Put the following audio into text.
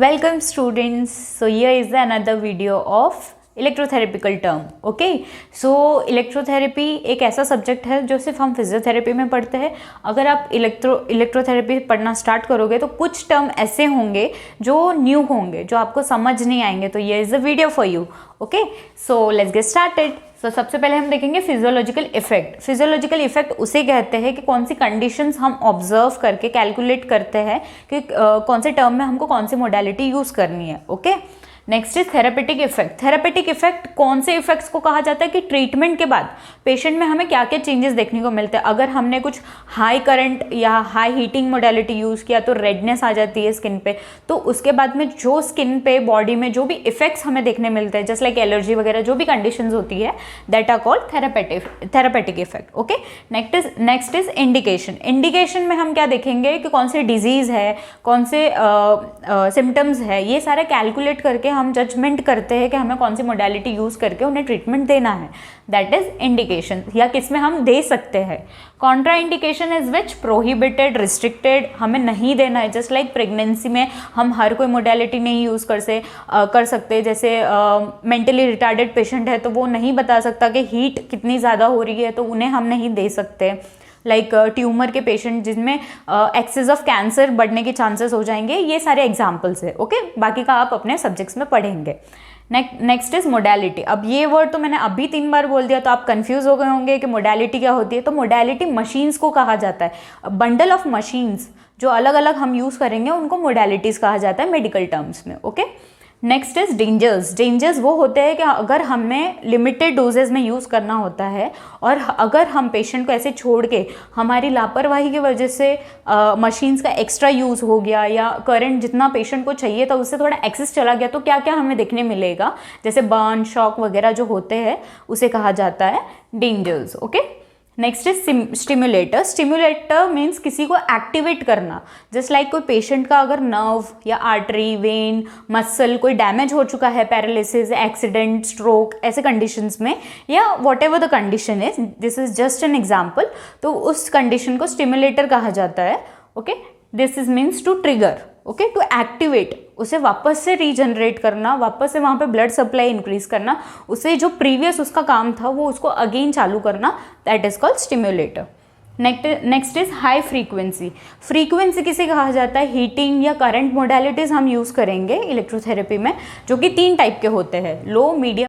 Welcome students. So here is another video of electrotherapeutical term. Okay, so electrotherapy एक ऐसा subject है जो सिर्फ हम फिजियोथेरेपी में पढ़ते हैं. अगर आप इलेक्ट्रोथेरेपी पढ़ना स्टार्ट करोगे तो कुछ टर्म ऐसे होंगे जो न्यू होंगे, जो आपको समझ नहीं आएंगे. तो ये is a video for you. Okay, so let's get started. So सबसे पहले हम देखेंगे फिजियोलॉजिकल इफेक्ट. फिजियोलॉजिकल इफेक्ट उसे कहते हैं कि कौन सी कंडीशंस हम ऑब्जर्व करके कैलकुलेट करते हैं कि कौन से टर्म में हमको कौन सी मोडालिटी यूज़ करनी है. Okay, next is therapeutic effect. Therapeutic effect कौन से इफेक्ट्स को कहा जाता है कि ट्रीटमेंट के बाद पेशेंट में हमें क्या क्या चेंजेस देखने को मिलते हैं. अगर हमने कुछ हाई करंट या हाई हीटिंग मोडालिटी यूज़ किया तो रेडनेस आ जाती है स्किन पे. तो उसके बाद में जो स्किन पे बॉडी में जो भी इफेक्ट्स हमें देखने मिलते हैं, जस्ट लाइक एलर्जी वगैरह जो भी कंडीशंस होती है, that are called therapeutic effect. Okay, next is indication. Indication में हम क्या देखेंगे कि कौन से डिजीज़ है, कौन से सिम्टम्स है, ये सारा कैलकुलेट करके हम जजमेंट करते हैं कि हमें कौन सी मोडालिटी यूज़ करके उन्हें ट्रीटमेंट देना है. दैट इज इंडिकेशन, या किसमें हम दे सकते हैं. Contra indication is which prohibited, restricted, हमें नहीं देना है. जस्ट लाइक प्रेगनेंसी में हम हर कोई मोडालिटी नहीं यूज़ कर सकते. जैसे मेंटली रिटार्डेड पेशेंट है तो वो नहीं बता सकता कि हीट कितनी ज़्यादा हो रही है, तो उन्हें हम नहीं दे सकते. लाइक ट्यूमर के पेशेंट जिनमें एक्सेस ऑफ कैंसर बढ़ने के चांसेस हो जाएंगे, ये सारे एग्जाम्पल्स है. ओके, बाकी का आप अपने सब्जेक्ट्स में पढ़ेंगे. Next is modality. अब ये वर्ड तो मैंने अभी 3 बार बोल दिया तो आप कंफ्यूज हो गए होंगे कि मोडालिटी क्या होती है. तो मोडालिटी मशीन्स को कहा जाता है. बंडल ऑफ मशीन्स जो अलग अलग हम यूज़ करेंगे उनको मोडालिटीज कहा जाता है मेडिकल टर्म्स में. Okay, next is dangers. Dangers वो होते हैं कि अगर हमें लिमिटेड डोजेज में यूज़ करना होता है और अगर हम पेशेंट को ऐसे छोड़ के हमारी लापरवाही की वजह से मशीन्स का एक्स्ट्रा यूज़ हो गया या करंट जितना पेशेंट को चाहिए था उससे थोड़ा एक्सेस चला गया, तो क्या क्या हमें देखने मिलेगा, जैसे बर्न, शॉक वगैरह जो होते हैं उसे कहा जाता है dangers. Okay, next is stimulator. Stimulator means किसी को एक्टिवेट करना. जस्ट लाइक कोई पेशेंट का अगर नर्व या आर्टरी, वेन, मसल कोई डैमेज हो चुका है, पैरालिसिस, एक्सीडेंट, स्ट्रोक, ऐसे कंडीशंस में, या whatever the condition is, this is just an example, तो उस कंडीशन को स्टिमुलेटर कहा जाता है. Okay, this is means to trigger. Okay, to activate, उसे वापस से रीजनरेट करना, वापस से वहाँ पे ब्लड सप्लाई इंक्रीज करना, उसे जो प्रीवियस उसका काम था वो उसको अगेन चालू करना, that is called stimulator. Next is high frequency. Frequency किसे कहा जाता है? हीटिंग या करंट मोडालिटीज हम यूज़ करेंगे इलेक्ट्रोथेरेपी में, जो कि 3 टाइप के होते हैं, लो, मीडियम